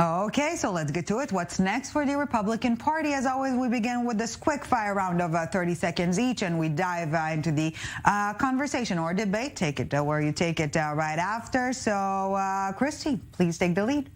Okay, so let's get to it. What's next for the Republican Party? As always, we begin with this quick fire round of 30 seconds each, and we dive into the conversation or debate. Take it where you take it right after. So, Christie, please take the lead.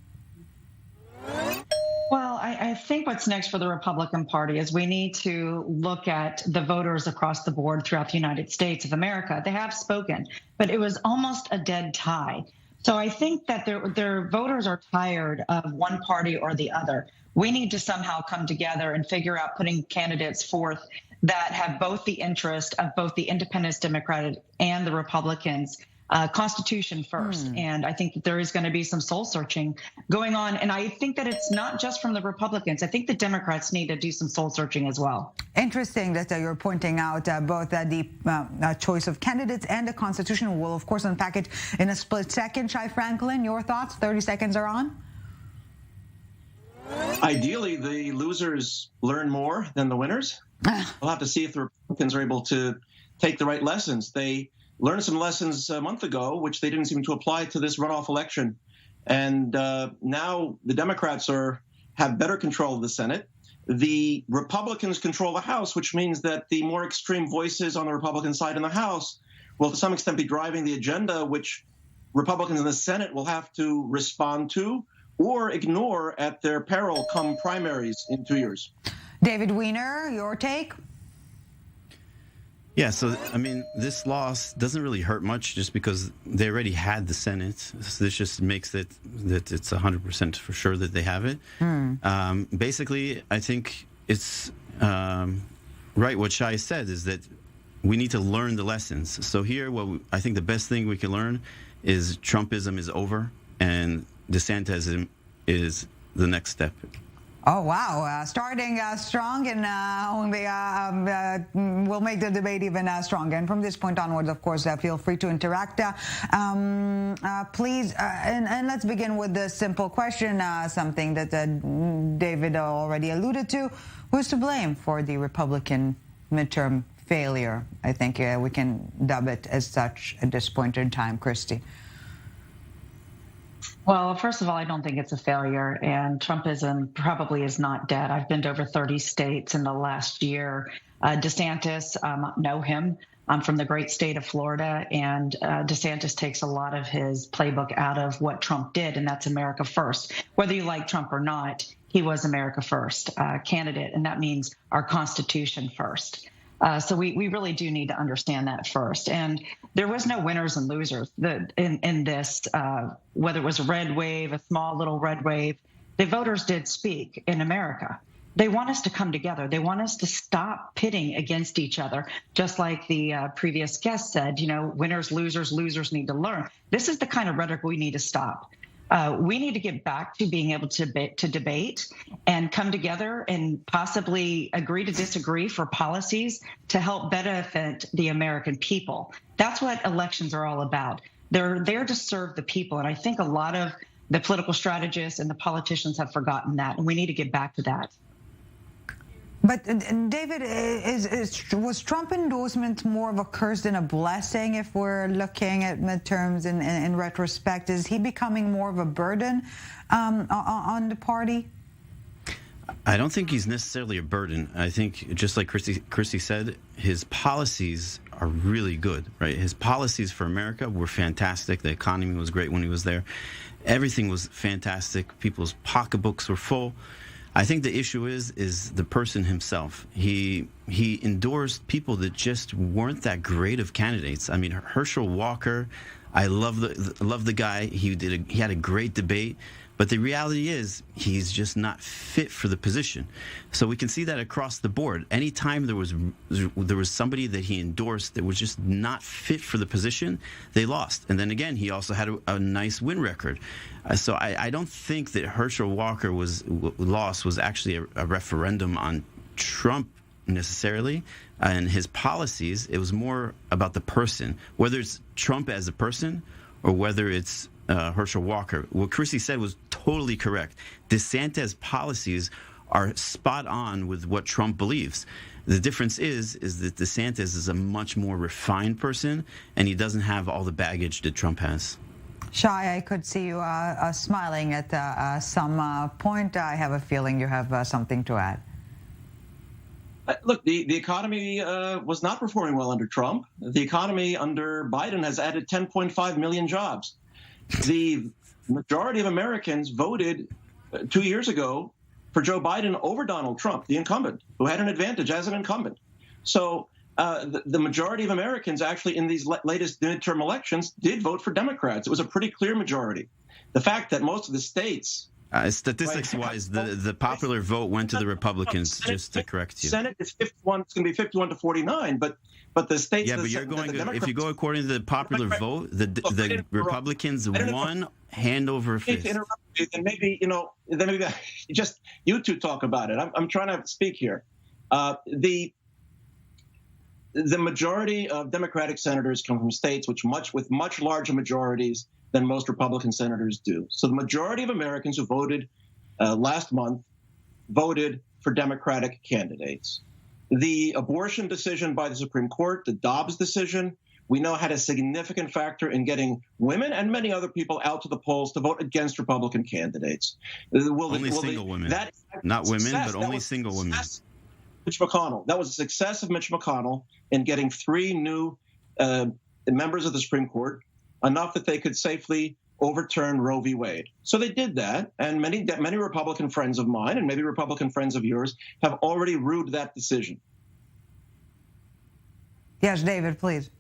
Well, I think what's next for the Republican Party is we need to look at the voters across the board throughout the United States of America. They have spoken, but it was almost a dead tie. So I think that their voters are tired of one party or the other. We need to somehow come together and figure out putting candidates forth that have both the interest of both the Independents, Democratic, and the Republicans. Constitution first. And I think that there is going to be some soul searching going on. And I think that it's not just from the Republicans. I think the Democrats need to do some soul searching as well. Interesting that you're pointing out both the choice of candidates and the Constitution. We'll, of course, unpack it in a split second. Shai Franklin, your thoughts? 30 seconds are on. Ideally, the losers learn more than the winners. We'll have to see if the Republicans are able to take the right lessons. They learned some lessons a month ago, which they didn't seem to apply to this runoff election. And now the Democrats have better control of the Senate. The Republicans control the House, which means that the more extreme voices on the Republican side in the House will to some extent be driving the agenda, which Republicans in the Senate will have to respond to or ignore at their peril come primaries in 2 years. David Wiener, your take? Yeah, so, I mean, this loss doesn't really hurt much just because they already had the Senate. So this just makes it that it's 100% for sure that they have it. Basically, I think it's right what Shai said is that we need to learn the lessons. So here, I think the best thing we can learn is Trumpism is over and DeSantism is the next step. Oh, wow. Starting strong and we'll make the debate even stronger. And from this point onwards, of course, feel free to interact. Please, and let's begin with the simple question, something that David already alluded to. Who's to blame for the Republican midterm failure? I think we can dub it as such at this point in time. Christie. Well, first of all, I don't think it's a failure, and Trumpism probably is not dead. I've been to over 30 states in the last year. DeSantis, know him. I'm from the great state of Florida, and DeSantis takes a lot of his playbook out of what Trump did, and that's America first. Whether you like Trump or not, he was America first candidate, and that means our Constitution first. So we really do need to understand that first. And there was no winners and losers in this, whether it was a red wave, a small little red wave. The voters did speak in America. They want us to come together. They want us to stop pitting against each other. Just like the previous guest said, you know, winners, losers need to learn. This is the kind of rhetoric we need to stop. We need to get back to being able to debate and come together and possibly agree to disagree for policies to help benefit the American people. That's what elections are all about. They're there to serve the people. And I think a lot of the political strategists and the politicians have forgotten that. And we need to get back to that. But David, was Trump endorsement more of a curse than a blessing if we're looking at midterms in retrospect? Is he becoming more of a burden on the party? I don't think he's necessarily a burden. I think, just like Christie said, his policies are really good, right? His policies for America were fantastic. The economy was great when he was there. Everything was fantastic. People's pocketbooks were full. I think the issue is the person himself. He endorsed people that just weren't that great of candidates. I mean, Herschel Walker, I love the guy. He had a great debate, but the reality is he's just not fit for the position. So we can see that across the board. Anytime there was somebody that he endorsed that was just not fit for the position, they lost. And then again, he also had a nice win record. So I don't think that Herschel Walker loss was actually a referendum on Trump necessarily and his policies. It was more about the person, whether it's Trump as a person or whether it's Herschel Walker. What Christie said was totally correct. DeSantis' policies are spot on with what Trump believes. The difference is that DeSantis is a much more refined person, and he doesn't have all the baggage that Trump has. Shai, I could see you smiling at some point. I have a feeling you have something to add. Look, the economy was not performing well under Trump. The economy under Biden has added 10.5 million jobs. The majority of Americans voted 2 years ago for Joe Biden over Donald Trump, the incumbent, who had an advantage as an incumbent. So the majority of Americans actually in these latest midterm elections did vote for Democrats. It was a pretty clear majority. The fact that most of the states... Statistics-wise, the popular vote went to the Republicans, just to correct you. Senate is 51. It's going to be 51 to 49, but the states... Yeah, but you're going... If you go according to the popular vote, the Republicans won hand over fist. And maybe, then maybe just you two talk about it. I'm trying to speak here. The majority of Democratic senators come from states with much larger majorities than most Republican senators do. So the majority of Americans who voted last month voted for Democratic candidates. The abortion decision by the Supreme Court, the Dobbs decision, we know had a significant factor in getting women and many other people out to the polls to vote against Republican candidates. Only single women. Not women, but only single women. Mitch McConnell. That was a success of Mitch McConnell in getting 3 new members of the Supreme Court, enough that they could safely overturn Roe v. Wade. So they did that, and many Republican friends of mine, and maybe Republican friends of yours, have already rued that decision. Yes, David, please.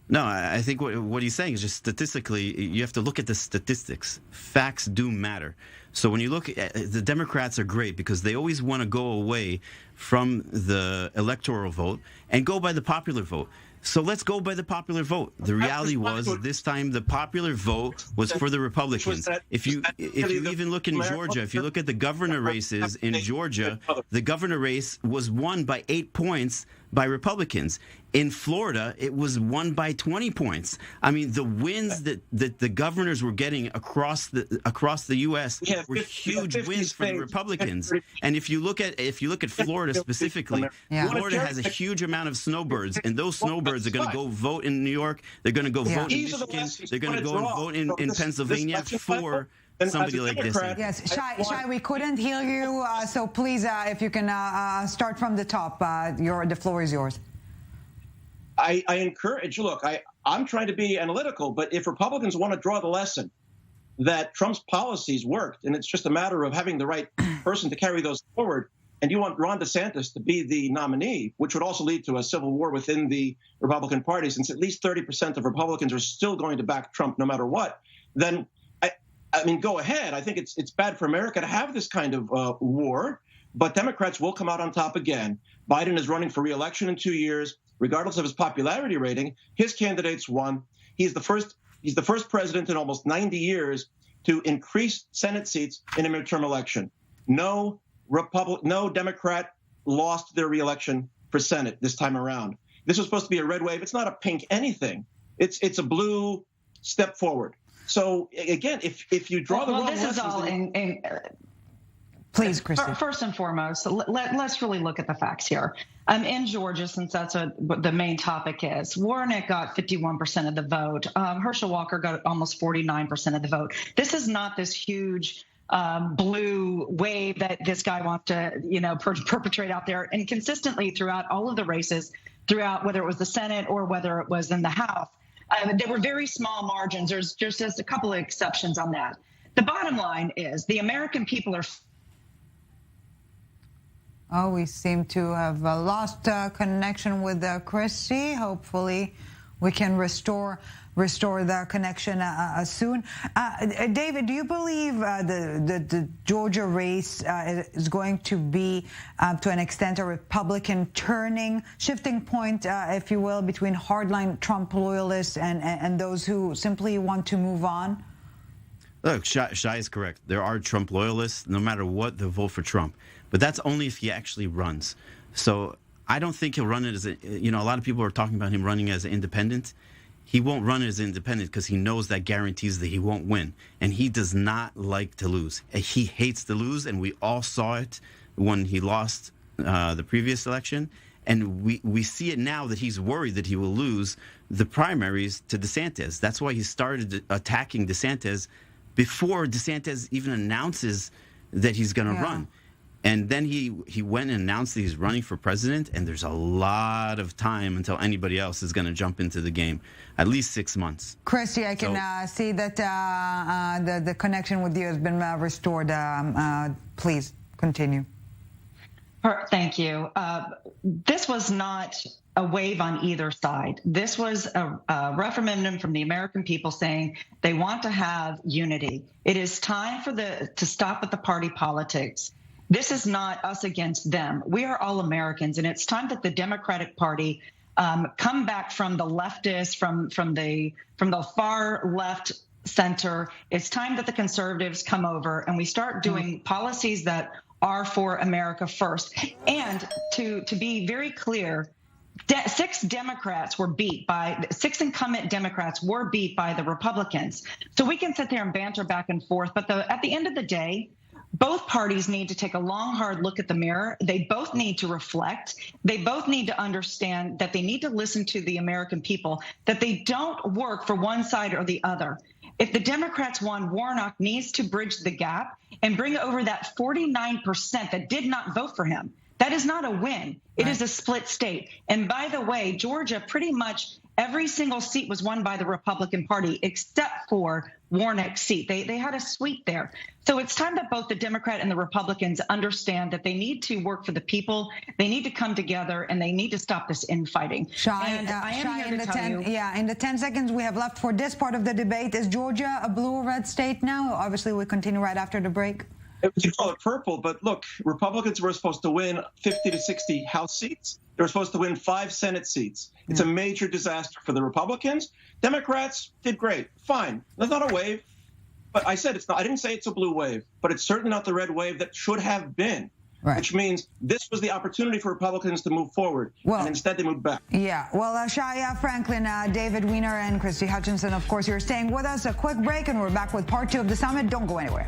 No, I think what he's saying is just statistically, you have to look at the statistics. Facts do matter. So when you look at the Democrats are great because they always want to go away from the electoral vote and go by the popular vote. So let's go by the popular vote. The reality was this time the popular vote was for the Republicans. If you even look in Georgia, if you look at the governor races in Georgia, the governor race was won by 8 points by Republicans. In Florida, it was won by 20 points. I mean, the wins that the governors were getting across the U.S. were huge wins for the Republicans. And if you look at Florida specifically, Florida has a huge amount of snowbirds, and those snowbirds are going to go vote in New York. They're going to go vote in Michigan. They're going to go and vote in Pennsylvania for somebody like this. Yes, Shai, we couldn't hear you, so please, if you can start from the top, the floor is yours. I encourage, look, I'm trying to be analytical, but if Republicans want to draw the lesson that Trump's policies worked, and it's just a matter of having the right person to carry those forward, and you want Ron DeSantis to be the nominee, which would also lead to a civil war within the Republican Party, since at least 30% of Republicans are still going to back Trump no matter what, then, I mean, go ahead. I think it's bad for America to have this kind of war, but Democrats will come out on top again. Biden is running for re-election in 2 years. Regardless of his popularity rating, his candidates won. He's the first president in almost 90 years to increase Senate seats in a midterm election. No Democrat lost their re-election for Senate this time around. This was supposed to be a red wave. It's not a pink anything. It's a blue step forward. So again, if you draw the wrong lessons, this is all in please, Christie. First and foremost, let's really look at the facts here. In Georgia, since that's what the main topic is, Warnock got 51% of the vote. Herschel Walker got almost 49% of the vote. This is not this huge blue wave that this guy wants to, perpetrate out there. And consistently throughout all of the races, throughout whether it was the Senate or whether it was in the House, there were very small margins. There's just a couple of exceptions on that. The bottom line is the American people are... Oh, we seem to have lost connection with Christie. Hopefully, we can restore the connection soon. David, do you believe the Georgia race is going to be, to an extent, a Republican shifting point, if you will, between hardline Trump loyalists and those who simply want to move on? Look, Shai is correct. There are Trump loyalists. No matter what, they'll vote for Trump. But that's only if he actually runs. So I don't think he'll run it as a lot of people are talking about him running as an independent. He won't run as an independent because he knows that guarantees that he won't win. And he does not like to lose. He hates to lose, and we all saw it when he lost the previous election. And we see it now that he's worried that he will lose the primaries to DeSantis. That's why he started attacking DeSantis before DeSantis even announces that he's going to run. And then he went and announced that he's running for president, and there's a lot of time until anybody else is going to jump into the game, at least 6 months. Christie, I can see that the connection with you has been restored. Please continue. Thank you. This was not a wave on either side. This was a referendum from the American people saying they want to have unity. It is time to stop with the party politics. This is not us against them. We are all Americans, and it's time that the Democratic Party come back from the leftists, from the far left center. It's time that the conservatives come over and we start doing policies that are for America first. And to be very clear, 6 Democrats were beat by 6 incumbent Democrats were beat by the Republicans. So we can sit there and banter back and forth, but at the end of the day, both parties need to take a long, hard look at the mirror. They both need to reflect. They both need to understand that they need to listen to the American people, that they don't work for one side or the other. If the Democrats won, Warnock needs to bridge the gap and bring over that 49% that did not vote for him. That is not a win. It is a split state. And by the way, Georgia, pretty much every single seat was won by the Republican Party except for Warnock's seat. They had a sweep there. So it's time that both the Democrat and the Republicans understand that they need to work for the people. They need to come together and they need to stop this infighting. Shai, and I am here to tell you. Yeah, in the 10 seconds we have left for this part of the debate, is Georgia a blue or red state now? Obviously, we continue right after the break. You call it purple, but look, Republicans were supposed to win 50 to 60 House seats. They were supposed to win 5 Senate seats. It's a major disaster for the Republicans. Democrats did great. Fine. That's not a wave. But I said it's not. I didn't say it's a blue wave, but it's certainly not the red wave that should have been. Right. Which means this was the opportunity for Republicans to move forward, and instead they moved back. Yeah, well, Shai Franklin, David Wiener, and Christie Hutcherson, of course, you're staying with us. A quick break, and we're back with part 2 of the summit. Don't go anywhere.